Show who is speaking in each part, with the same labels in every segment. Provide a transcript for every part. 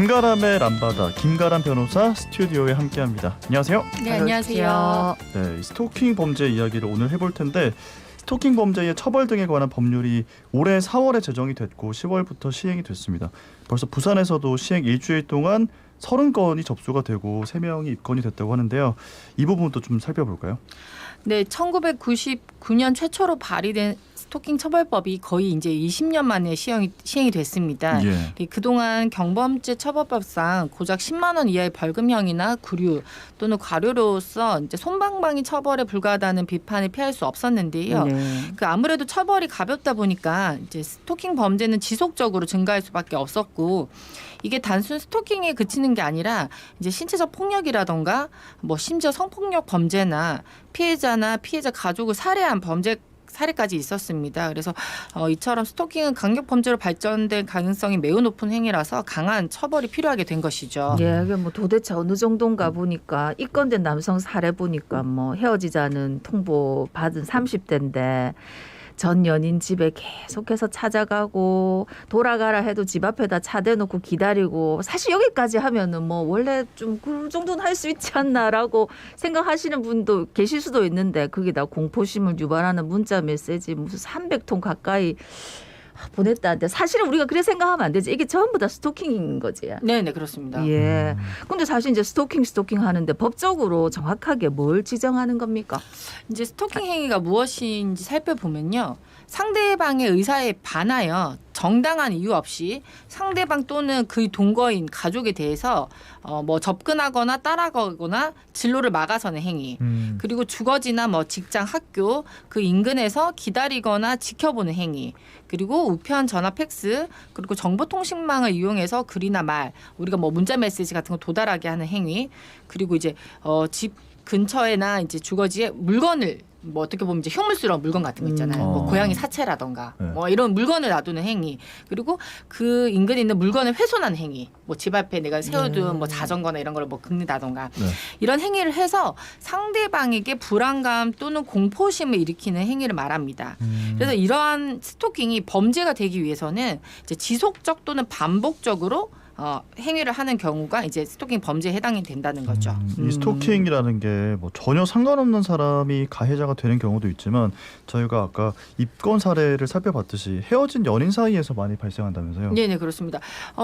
Speaker 1: 김가람의 람바다 김가람 변호사 스튜디오에 함께합니다. 안녕하세요.
Speaker 2: 네, 안녕하세요.
Speaker 1: 네, 스토킹 범죄 이야기를 오늘 해볼 텐데 스토킹 범죄의 처벌 등에 관한 법률이 올해 4월에 제정이 됐고 10월부터 시행이 됐습니다. 벌써 부산에서도 시행 일주일 동안 30건이 접수가 되고 3명이 입건이 됐다고 하는데요. 이 부분도 좀 살펴볼까요?
Speaker 2: 네, 1999년 최초로 발의된 스토킹 처벌법이 거의 이제 20년 만에 시행이 됐습니다.
Speaker 1: 예.
Speaker 2: 그동안 경범죄 처벌법상 고작 10만 원 이하의 벌금형이나 구류 또는 과료로서 이제 솜방망이 처벌에 불과하다는 비판을 피할 수 없었는데요. 아무래도 처벌이 가볍다 보니까 이제 스토킹 범죄는 지속적으로 증가할 수밖에 없었고, 이게 단순 스토킹에 그치는 게 아니라 이제 신체적 폭력이라던가 뭐 심지어 성폭력 범죄나 피해자나 피해자 가족을 살해한 범죄 사례까지 있었습니다. 그래서 이처럼 스토킹은 강력 범죄로 발전될 가능성이 매우 높은 행위라서 강한 처벌이 필요하게 된 것이죠.
Speaker 3: 예, 이게 뭐 도대체 어느 정도인가 보니까 입건된 남성 사례 보니까 뭐 헤어지자는 통보 받은 30대인데 전 연인 집에 계속해서 찾아가고 돌아가라 해도 집 앞에다 차 대놓고 기다리고, 사실 여기까지 하면은 뭐 원래 좀 그 정도는 할 수 있지 않나라고 생각하시는 분도 계실 수도 있는데, 거기다 공포심을 유발하는 문자 메시지 무슨 300통 가까이 보냈다는데, 사실은 우리가 그렇게 생각하면 안 되지. 이게 전부 다 스토킹인 거지.
Speaker 2: 네, 그렇습니다.
Speaker 3: 예. 근데 사실 이제 스토킹 하는데 법적으로 정확하게 뭘 지정하는 겁니까?
Speaker 2: 이제 스토킹 행위가 무엇인지 살펴보면요, 상대방의 의사에 반하여 정당한 이유 없이 상대방 또는 그 동거인 가족에 대해서 뭐 접근하거나 따라가거나 진로를 막아서는 행위, 그리고 주거지나 뭐 직장, 학교 그 인근에서 기다리거나 지켜보는 행위, 그리고 우편, 전화, 팩스, 그리고 정보통신망을 이용해서 글이나 말, 우리가 뭐 문자 메시지 같은 거 도달하게 하는 행위, 그리고 이제 집 근처에나 이제 주거지에 물건을 뭐 어떻게 보면 이제 흉물스러운 물건 같은 거 있잖아요. 뭐 고양이 사체라던가 뭐 이런 물건을 놔두는 행위, 그리고 그 인근에 있는 물건을 훼손하는 행위, 뭐 집 앞에 내가 세워둔 뭐 자전거나 이런 걸 뭐 긁는다던가 이런 행위를 해서 상대방에게 불안감 또는 공포심을 일으키는 행위를 말합니다. 그래서 이러한 스토킹이 범죄가 되기 위해서는 이제 지속적 또는 반복적으로 행위를 하는 경우가 이제 스토킹 범죄에 해당이 된다는 거죠.
Speaker 1: 이 스토킹이라는 게 뭐 전혀 상관없는 사람이 가해자가 되는 경우도 있지만, 저희가 아까 입건 사례를 살펴봤듯이 헤어진 연인 사이에서 많이 발생한다면서요?
Speaker 2: 네, 그렇습니다.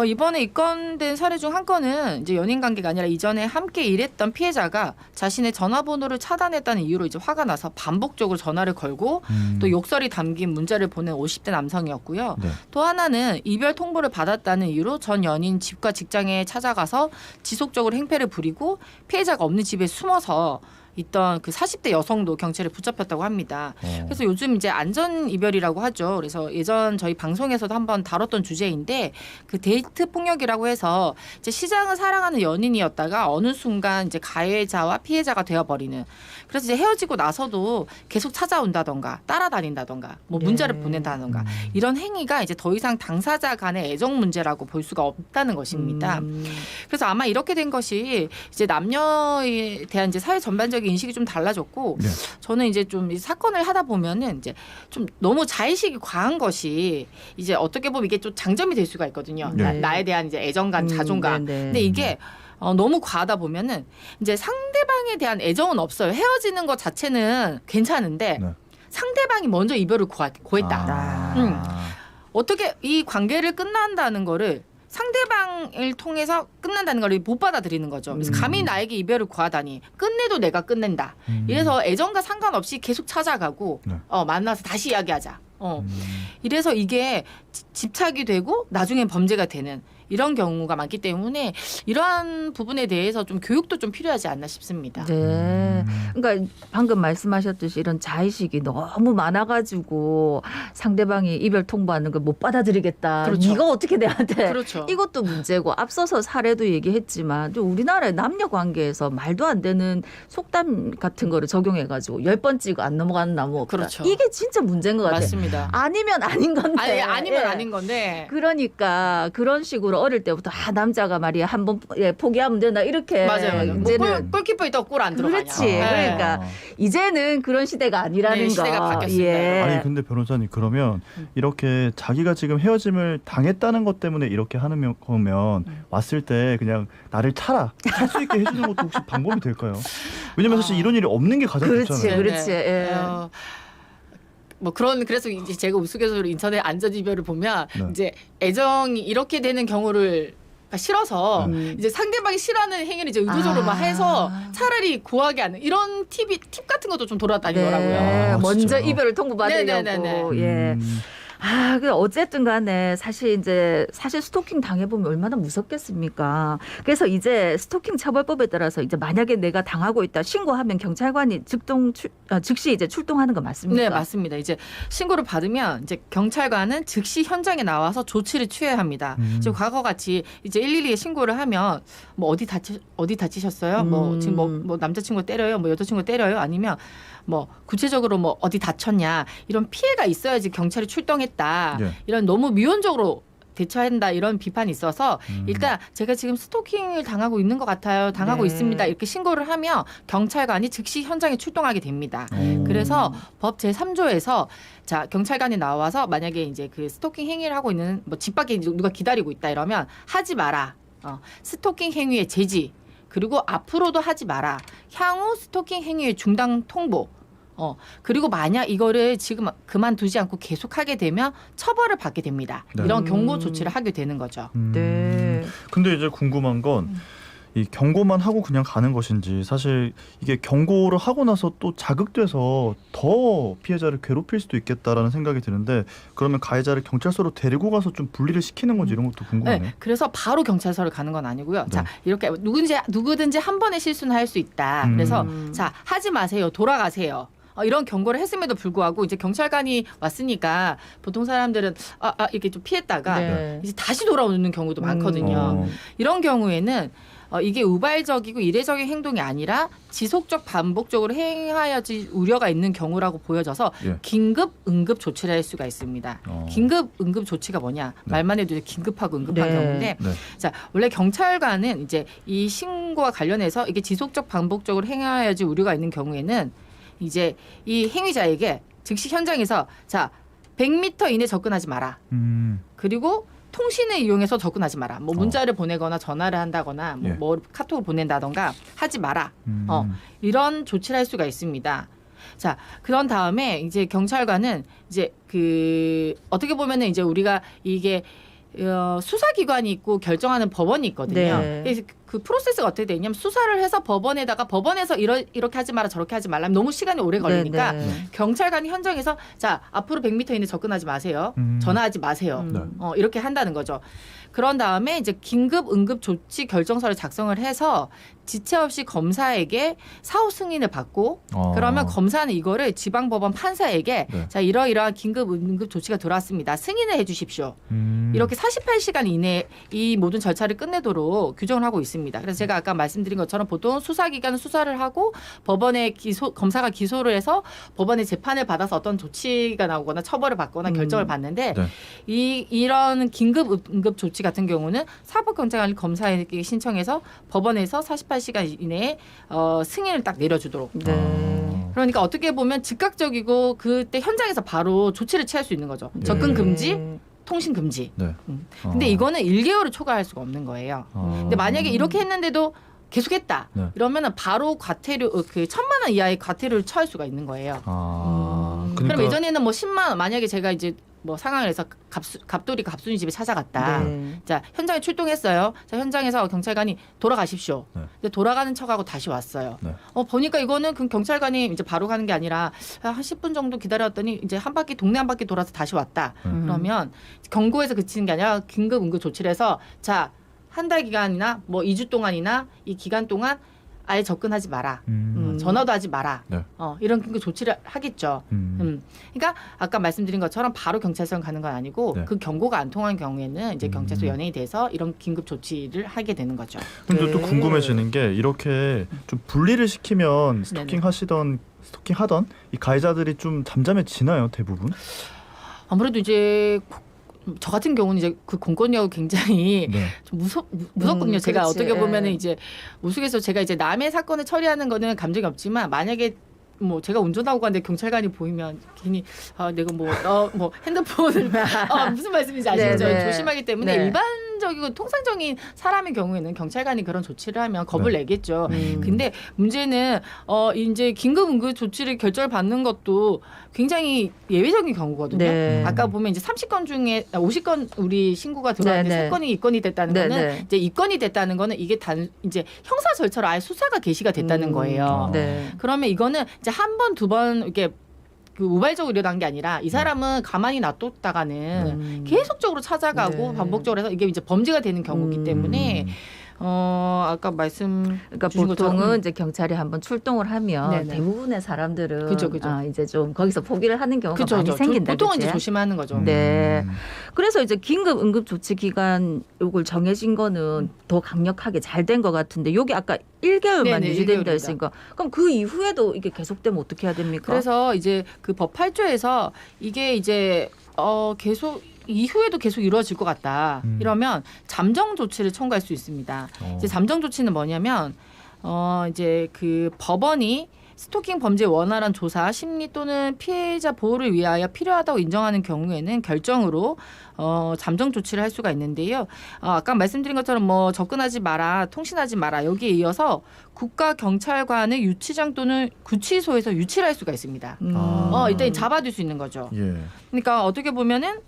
Speaker 2: 이번에 입건된 사례 중 한 건은 이제 연인 관계가 아니라 이전에 함께 일했던 피해자가 자신의 전화번호를 차단했다는 이유로 이제 화가 나서 반복적으로 전화를 걸고 또 욕설이 담긴 문자를 보낸 50대 남성이었고요. 네. 또 하나는 이별 통보를 받았다는 이유로 전 연인 집과 직장에 찾아가서 지속적으로 행패를 부리고 피해자가 없는 집에 숨어서 있던 그 40대 여성도 경찰에 붙잡혔다고 합니다. 그래서 요즘 이제 안전 이별이라고 하죠. 그래서 예전 저희 방송에서도 한번 다뤘던 주제인데, 그 데이트 폭력이라고 해서 이제 시장을 사랑하는 연인이었다가 어느 순간 이제 가해자와 피해자가 되어버리는. 그래서 이제 헤어지고 나서도 계속 찾아온다던가 따라다닌다던가 뭐 문자를 보낸다던가 이런 행위가 이제 더 이상 당사자 간의 애정 문제라고 볼 수가 없다는 것입니다. 그래서 아마 이렇게 된 것이 이제 남녀에 대한 이제 사회 전반적인 인식이 좀 달라졌고, 저는 이제 좀 이 사건을 하다 보면은 이제 좀 너무 자의식이 과한 것이 이제 어떻게 보면 이게 좀 장점이 될 수가 있거든요. 나에 대한 이제 애정감, 자존감. 근데 이게 너무 과하다 보면은 이제 상대방에 대한 애정은 없어요. 헤어지는 것 자체는 괜찮은데 상대방이 먼저 이별을 고했다. 어떻게 이 관계를 끝난다는 거를 상대방을 통해서 끝난다는 걸 못 받아들이는 거죠. 그래서 감히 나에게 이별을 구하다니, 끝내도 내가 끝낸다. 이래서 애정과 상관없이 계속 찾아가고 만나서 다시 이야기하자. 이래서 이게 집착이 되고 나중에 범죄가 되는 이런 경우가 많기 때문에 이러한 부분에 대해서 좀 교육도 좀 필요하지 않나 싶습니다.
Speaker 3: 네. 그러니까 방금 말씀하셨듯이 이런 자의식이 너무 많아가지고 상대방이 이별 통보하는 걸 못 받아들이겠다.
Speaker 2: 그렇죠.
Speaker 3: 네가 어떻게 내한테.
Speaker 2: 그렇죠.
Speaker 3: 이것도 문제고, 앞서서 사례도 얘기했지만 우리나라의 남녀 관계에서 말도 안 되는 속담 같은 거를 적용해가지고 10번 찍어 안 넘어가는 나무 없다.
Speaker 2: 그렇죠.
Speaker 3: 이게 진짜 문제인 것 같아요.
Speaker 2: 맞습니다.
Speaker 3: 아니면 아닌 건데.
Speaker 2: 아니면 아닌 건데.
Speaker 3: 그러니까 그런 식으로 어릴 때부터 남자가 말이야 한번 포기하면 되나 이렇게
Speaker 2: 맞아요.
Speaker 3: 이제는
Speaker 2: 골키퍼 있다고 골 안 들어가냐.
Speaker 3: 그렇지. 그러니까 이제는 그런 시대가 아니라는
Speaker 2: 네,
Speaker 3: 거.
Speaker 2: 시대가 바뀌었습니다.
Speaker 3: 예.
Speaker 1: 아니 근데 변호사님 그러면 이렇게 자기가 지금 헤어짐을 당했다는 것 때문에 이렇게 하는 거면 왔을 때 그냥 나를 찰 수 있게 해주는 것도 혹시 방법이 될까요? 왜냐면 사실 이런 일이 없는 게 가장
Speaker 3: 그렇지,
Speaker 1: 좋잖아요.
Speaker 3: 그렇지. 예.
Speaker 2: 그래서 이제 제가 우스갯소리로 인터넷 안전이별을 보면
Speaker 1: 네.
Speaker 2: 이제 애정이 이렇게 되는 경우를 싫어서 이제 상대방이 싫어하는 행위를 이제 의도적으로 막 해서 차라리 고하게 하는 이런 팁 같은 것도 좀 돌아다니더라고요.
Speaker 3: 네,
Speaker 1: 아,
Speaker 3: 먼저
Speaker 1: 진짜요?
Speaker 3: 이별을 통보받으려고.
Speaker 2: 네네네네.
Speaker 3: 예. 그 어쨌든 간에 사실 스토킹 당해보면 얼마나 무섭겠습니까? 그래서 이제 스토킹 처벌법에 따라서 이제 만약에 내가 당하고 있다 신고하면 경찰관이 즉시 이제 출동하는 거 맞습니까?
Speaker 2: 네, 맞습니다. 이제 신고를 받으면 이제 경찰관은 즉시 현장에 나와서 조치를 취해야 합니다. 지금 과거 같이 이제 112에 신고를 하면 뭐 어디 다치셨어요? 뭐 지금 뭐 남자친구 때려요? 뭐 여자친구 때려요? 아니면 뭐 구체적으로 뭐 어디 다쳤냐 이런 피해가 있어야지 경찰이 출동했다.
Speaker 1: 예.
Speaker 2: 이런 너무 미온적으로 대처한다 이런 비판이 있어서 일단 제가 지금 스토킹을 당하고 있는 것 같아요. 당하고
Speaker 3: 네.
Speaker 2: 있습니다. 이렇게 신고를 하면 경찰관이 즉시 현장에 출동하게 됩니다.
Speaker 1: 오.
Speaker 2: 그래서 법 제3조에서 자 경찰관이 나와서 만약에 이제 그 스토킹 행위를 하고 있는 뭐 집 밖에 누가 기다리고 있다 이러면 하지 마라. 스토킹 행위의 제지. 그리고 앞으로도 하지 마라. 향후 스토킹 행위의 중단 통보. 그리고 만약 이거를 지금 그만두지 않고 계속하게 되면 처벌을 받게 됩니다.
Speaker 1: 네.
Speaker 2: 이런 경고 조치를 하게 되는 거죠.
Speaker 3: 네.
Speaker 1: 근데 이제 궁금한 건 이 경고만 하고 그냥 가는 것인지 사실 이게 경고를 하고 나서 또 자극돼서 더 피해자를 괴롭힐 수도 있겠다라는 생각이 드는데 그러면 가해자를 경찰서로 데리고 가서 좀 분리를 시키는 건지 이런 것도 궁금하네요.
Speaker 2: 네, 그래서 바로 경찰서를 가는 건 아니고요.
Speaker 1: 네.
Speaker 2: 자, 이렇게 누구든지 한 번의 실수는 할 수 있다. 그래서 자, 하지 마세요. 돌아가세요. 이런 경고를 했음에도 불구하고 이제 경찰관이 왔으니까 보통 사람들은 이렇게 좀 피했다가
Speaker 3: 네.
Speaker 2: 이제 다시 돌아오는 경우도 많거든요. 이런 경우에는 이게 우발적이고 이례적인 행동이 아니라 지속적 반복적으로 행하여질 우려가 있는 경우라고 보여져서
Speaker 1: 예.
Speaker 2: 긴급 응급 조치를 할 수가 있습니다. 긴급 응급 조치가 뭐냐?
Speaker 1: 네.
Speaker 2: 말만 해도 긴급하고 응급한
Speaker 3: 네.
Speaker 2: 경우인데
Speaker 1: 네.
Speaker 2: 자, 원래 경찰관은 이제 이 신고와 관련해서 이게 지속적 반복적으로 행하여질 우려가 있는 경우에는 이제 이 행위자에게 즉시 현장에서 자 100m 이내 접근하지 마라. 그리고 통신을 이용해서 접근하지 마라. 뭐 문자를 보내거나 전화를 한다거나
Speaker 1: 예.
Speaker 2: 뭐 카톡을 보낸다던가 하지 마라. 이런 조치를 할 수가 있습니다. 자, 그런 다음에 이제 경찰관은 이제 그 어떻게 보면은 이제 우리가 이게 수사기관이 있고 결정하는 법원이 있거든요.
Speaker 3: 네.
Speaker 2: 그래서 그 프로세스가 어떻게 되냐면 수사를 해서 법원에다가 법원에서 이렇게 하지 마라 저렇게 하지 말라 너무 시간이 오래 걸리니까
Speaker 3: 네, 네.
Speaker 2: 경찰관이 현장에서 자 앞으로 100m 이내 접근하지 마세요. 전화하지 마세요.
Speaker 1: 네.
Speaker 2: 이렇게 한다는 거죠. 그런 다음에 이제 긴급 응급 조치 결정서를 작성을 해서 지체 없이 검사에게 사후 승인을 받고 그러면 검사는 이거를 지방법원 판사에게
Speaker 1: 네.
Speaker 2: 자 이러이러한 긴급 응급 조치가 들어왔습니다. 승인을 해주십시오. 이렇게 48시간 이내에 이 모든 절차를 끝내도록 규정을 하고 있습니다. 그래서 제가 아까 말씀드린 것처럼 보통 수사기관은 수사를 하고 법원에 검사가 기소를 해서 법원에 재판을 받아서 어떤 조치가 나오거나 처벌을 받거나 결정을 받는데
Speaker 1: 네.
Speaker 2: 이런 긴급 응급 조치 같은 경우는 사법경찰관이 검사에게 신청해서 법원에서 48시간 이내에 승인을 딱 내려주도록.
Speaker 3: 네.
Speaker 2: 그러니까 어떻게 보면 즉각적이고 그때 현장에서 바로 조치를 취할 수 있는 거죠. 접근 금지, 통신 금지.
Speaker 1: 네.
Speaker 2: 근데 이거는 1개월을 초과할 수가 없는 거예요. 근데 만약에 이렇게 했는데도 계속했다.
Speaker 1: 네.
Speaker 2: 이러면은 바로 과태료 그 1,000만 원 이하의 과태료를 처할 수가 있는 거예요.
Speaker 1: 그러니까
Speaker 2: 그럼 예전에는 뭐 10만 원 만약에 제가 이제 뭐 상황을 해서 갑돌이 갑순이 집에 찾아갔다.
Speaker 3: 네.
Speaker 2: 자 현장에 출동했어요. 자 현장에서 경찰관이 돌아가십시오.
Speaker 1: 네.
Speaker 2: 근데 돌아가는 척하고 다시 왔어요.
Speaker 1: 네.
Speaker 2: 보니까 이거는 그 경찰관이 이제 바로 가는 게 아니라 한 10분 정도 기다렸더니 이제 한 바퀴 동네 한 바퀴 돌아서 다시 왔다. 그러면 경고에서 그치는 게 아니라 긴급 응급 조치를 해서 자 한 달 기간이나 뭐 2주 동안이나 이 기간 동안 아예 접근하지 마라. 전화도 하지 마라.
Speaker 1: 네.
Speaker 2: 이런 그 조치를 하겠죠. 그러니까 아까 말씀드린 것처럼 바로 경찰서 가는 건 아니고
Speaker 1: 네.
Speaker 2: 그 경고가 안 통한 경우에는 이제 경찰서 연행이 돼서 이런 긴급 조치를 하게 되는 거죠.
Speaker 1: 근데 또
Speaker 3: 네.
Speaker 1: 궁금해지는 게 이렇게 좀 분리를 시키면 스토킹 하던 이 가해자들이 좀 잠잠해지나요, 대부분?
Speaker 2: 아무래도 이제 저 같은 경우는 이제 그 공권력을 굉장히
Speaker 1: 네.
Speaker 2: 좀 무섭거든요. 제가
Speaker 3: 그렇지.
Speaker 2: 어떻게 보면은
Speaker 3: 예.
Speaker 2: 이제 우스갯소리로 제가 이제 남의 사건을 처리하는 거는 감정이 없지만 만약에 뭐 제가 운전하고 가는데 경찰관이 보이면 괜히 내가 뭐 핸드폰을 무슨 말씀인지 아시죠?
Speaker 3: 네, 네.
Speaker 2: 조심하기 때문에
Speaker 3: 네.
Speaker 2: 일반적이고 통상적인 사람의 경우에는 경찰관이 그런 조치를 하면 겁을
Speaker 1: 네.
Speaker 2: 내겠죠. 근데 문제는 이제 긴급 응급 조치를 결정을 받는 것도 굉장히 예외적인 경우거든요.
Speaker 3: 네.
Speaker 2: 아까 보면 이제 30건 중에 50건 우리 신고가 들어왔는데
Speaker 3: 네, 네.
Speaker 2: 3건이 입건이 됐다는
Speaker 3: 네,
Speaker 2: 거는
Speaker 3: 네.
Speaker 2: 이제 입건이 됐다는 거는 이게 이제 형사 절차로 아예 수사가 개시가 됐다는 거예요.
Speaker 3: 네.
Speaker 2: 그러면 이거는 이제 한 번, 두 번 이렇게 그 우발적으로 일어난 게 아니라 이 사람은 가만히 놔뒀다가는 계속적으로 찾아가고
Speaker 3: 네.
Speaker 2: 반복적으로 해서 이게 이제 범죄가 되는 경우이기 때문에 아까 말씀
Speaker 3: 그러니까
Speaker 2: 주신
Speaker 3: 보통은
Speaker 2: 것처럼
Speaker 3: 이제 경찰이 한번 출동을 하면
Speaker 2: 네네.
Speaker 3: 대부분의 사람들은
Speaker 2: 그죠, 그죠.
Speaker 3: 이제 좀 거기서 포기를 하는 경우가
Speaker 2: 그죠,
Speaker 3: 많이
Speaker 2: 그죠.
Speaker 3: 생긴다.
Speaker 2: 보통은
Speaker 3: 그치?
Speaker 2: 이제 조심하는 거죠.
Speaker 3: 네. 그래서 이제 긴급 응급 조치 기간 요걸 정해진 거는 더 강력하게 잘 된 것 같은데 여기 아까 1개월만
Speaker 2: 네네,
Speaker 3: 유지된다
Speaker 2: 1개월입니다.
Speaker 3: 했으니까 그럼 그 이후에도 이게 계속되면 어떻게 해야 됩니까?
Speaker 2: 그래서 이제 그 법 8조에서 이게 이제 계속 이후에도 계속 이루어질 것 같다. 이러면 잠정 조치를 청구할 수 있습니다. 이제 잠정 조치는 뭐냐면 이제 그 법원이 스토킹 범죄의 원활한 조사, 심리 또는 피해자 보호를 위하여 필요하다고 인정하는 경우에는 결정으로 잠정 조치를 할 수가 있는데요. 아까 말씀드린 것처럼 뭐 접근하지 마라, 통신하지 마라 여기에 이어서 국가경찰관의 유치장 또는 구치소에서 유치를 할 수가 있습니다. 일단 잡아둘 수 있는 거죠.
Speaker 1: 예.
Speaker 2: 그러니까 어떻게 보면은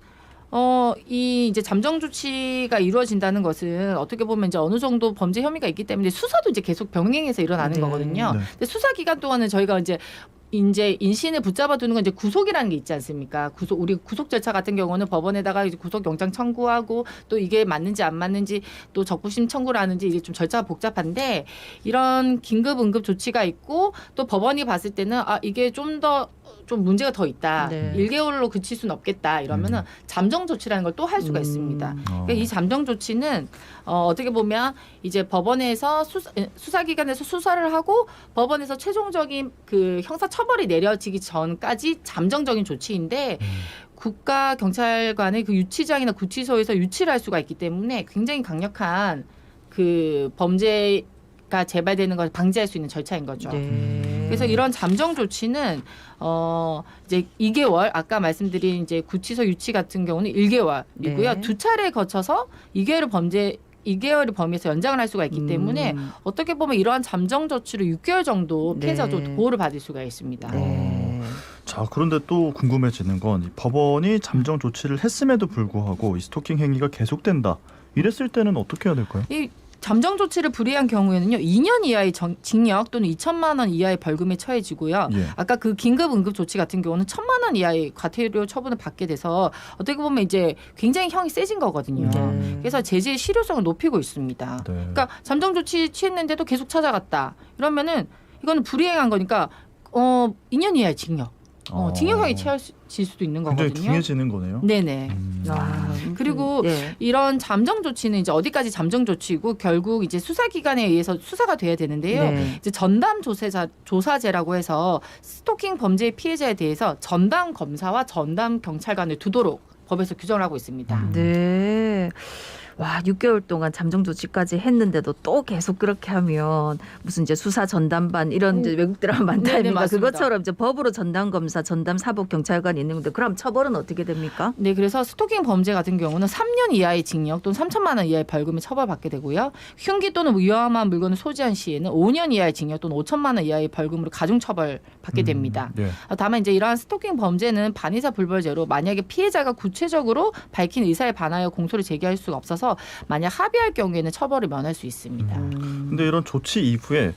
Speaker 2: 이 이제 잠정 조치가 이루어진다는 것은 어떻게 보면 이제 어느 정도 범죄 혐의가 있기 때문에 수사도 이제 계속 병행해서 일어나는
Speaker 3: 네.
Speaker 2: 거거든요.
Speaker 1: 네.
Speaker 2: 근데 수사 기간 동안은 저희가 이제 인신을 붙잡아 두는 건 이제 구속이라는 게 있지 않습니까? 우리 구속 절차 같은 경우는 법원에다가 이제 구속 영장 청구하고 또 이게 맞는지 안 맞는지 또 적부심 청구를 하는지 이게 좀 절차가 복잡한데 이런 긴급 응급 조치가 있고 또 법원이 봤을 때는 이게 좀 문제가 더 있다.
Speaker 3: 네.
Speaker 2: 1개월로 그칠 수는 없겠다. 이러면은 잠정 조치라는 걸 또 할 수가 있습니다. 그러니까 이 잠정 조치는 어떻게 보면 이제 법원에서 수사기관에서 수사를 하고 법원에서 최종적인 그 형사 처벌이 내려지기 전까지 잠정적인 조치인데 국가경찰관의 그 유치장이나 구치소에서 유치를 할 수가 있기 때문에 굉장히 강력한 그 범죄가 재발되는 것을 방지할 수 있는 절차인 거죠.
Speaker 3: 네.
Speaker 2: 그래서 이런 잠정 조치는 이제 2개월 아까 말씀드린 이제 구치소 유치 같은 경우는 1개월이고요.
Speaker 3: 네.
Speaker 2: 두 차례 거쳐서 2개월을 범위에서 연장을 할 수가 있기 때문에 어떻게 보면 이러한 잠정 조치로 6개월 정도 피해자도
Speaker 3: 네.
Speaker 2: 보호를 받을 수가 있습니다.
Speaker 3: 네.
Speaker 1: 자, 그런데 또 궁금해지는 건 이 법원이 잠정 조치를 했음에도 불구하고 이 스토킹 행위가 계속된다. 이랬을 때는 어떻게 해야 될까요?
Speaker 2: 이 잠정 조치를 불이한 경우에는요, 2년 이하의 징역 또는 2천만 원 이하의 벌금에 처해지고요.
Speaker 1: 예.
Speaker 2: 아까 그 긴급 응급 조치 같은 경우는 1,000만 원 이하의 과태료 처분을 받게 돼서 어떻게 보면 이제 굉장히 형이 세진 거거든요.
Speaker 3: 네.
Speaker 2: 그래서 제재의 실효성을 높이고 있습니다.
Speaker 1: 네.
Speaker 2: 그러니까 잠정 조치 취했는데도 계속 찾아갔다. 이러면은 이거는 불이행한 거니까 2년 이하의 징역. 징역형이 취해질 수도 있는
Speaker 1: 굉장히
Speaker 2: 거거든요.
Speaker 1: 둥해지는 거네요.
Speaker 2: 네네. 그리고
Speaker 3: 네.
Speaker 2: 이런 잠정 조치는 이제 어디까지 잠정 조치고 결국 이제 수사기관에 의해서 수사가 돼야 되는데요.
Speaker 3: 네.
Speaker 2: 이제 전담 조사제라고 해서 스토킹 범죄 피해자에 대해서 전담 검사와 전담 경찰관을 두도록 법에서 규정을 하고 있습니다.
Speaker 3: 네. 와, 6개월 동안 잠정 조치까지 했는데도 또 계속 그렇게 하면 무슨 이제 수사 전담반 이런 이제 외국 드라마 많다
Speaker 2: 네네,
Speaker 3: 아닙니까?
Speaker 2: 맞습니다.
Speaker 3: 그것처럼 이제 법으로 전담 검사, 전담 사법 경찰관이 있는 건데 그럼 처벌은 어떻게 됩니까?
Speaker 2: 네, 그래서 스토킹 범죄 같은 경우는 3년 이하의 징역 또는 3천만 원 이하의 벌금에 처벌받게 되고요. 흉기 또는 위험한 물건을 소지한 시에는 5년 이하의 징역 또는 5천만 원 이하의 벌금으로 가중 처벌받게 됩니다.
Speaker 1: 예.
Speaker 2: 다만 이제 이러한 스토킹 범죄는 반의사 불벌죄로 만약에 피해자가 구체적으로 밝힌 의사에 반하여 공소를 제기할 수가 없어서 만약 합의할 경우에는 처벌을 면할 수 있습니다.
Speaker 1: 근데 이런 조치 이후에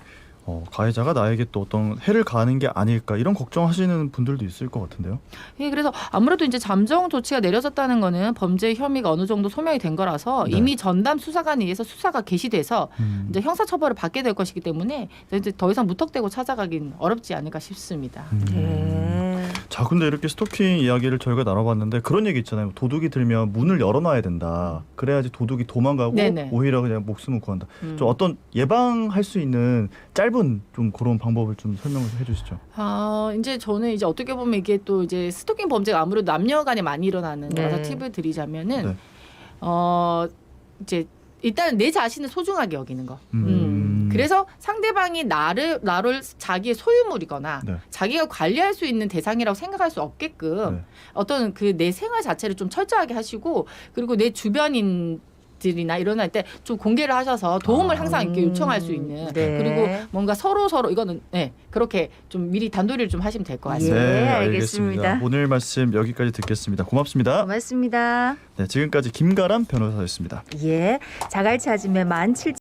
Speaker 1: 가해자가 나에게 또 어떤 해를 가하는 게 아닐까 이런 걱정하시는 분들도 있을 것 같은데요.
Speaker 2: 예, 그래서 아무래도 이제 잠정 조치가 내려졌다는 거는 범죄 혐의가 어느 정도 소명이 된 거라서
Speaker 1: 네.
Speaker 2: 이미 전담 수사관에 의해서 수사가 개시돼서 이제 형사 처벌을 받게 될 것이기 때문에 이제 더 이상 무턱대고 찾아가긴 어렵지 않을까 싶습니다.
Speaker 3: 네.
Speaker 1: 자, 자, 근데 이렇게 스토킹 이야기를 저희가 나눠봤는데 그런 얘기 있잖아요. 도둑이 들면 문을 열어놔야 된다. 그래야지 도둑이 도망가고
Speaker 2: 네네.
Speaker 1: 오히려 그냥 목숨을 구한다.
Speaker 2: 음.
Speaker 1: 좀 어떤 예방할 수 있는 짧은 좀 그런 방법을 좀 설명을 해주시죠.
Speaker 2: 이제 저는 이제 어떻게 보면 이게 또 이제 스토킹 범죄가 아무래도 남녀간에 많이 일어나는
Speaker 3: 네.
Speaker 2: 거라서 팁을 드리자면은
Speaker 1: 네.
Speaker 2: 이제 일단 내 자신을 소중하게 여기는 거.
Speaker 1: 음.
Speaker 2: 그래서 상대방이 나를 자기의 소유물이거나
Speaker 1: 네.
Speaker 2: 자기가 관리할 수 있는 대상이라고 생각할 수 없게끔
Speaker 1: 네.
Speaker 2: 어떤 그 내 생활 자체를 좀 철저하게 하시고 그리고 내 주변인들이나 일어날 때 좀 공개를 하셔서 도움을 항상 이렇게 요청할 수 있는
Speaker 3: 네.
Speaker 2: 그리고 뭔가 서로 이거는 네, 그렇게 좀 미리 단도리를 좀 하시면 될 것 같습니다.
Speaker 3: 예, 알겠습니다.
Speaker 1: 오늘 말씀 여기까지 듣겠습니다. 고맙습니다.
Speaker 3: 고맙습니다.
Speaker 1: 네, 지금까지 김가람 변호사였습니다.
Speaker 3: 예, 자갈 찾으면 17,000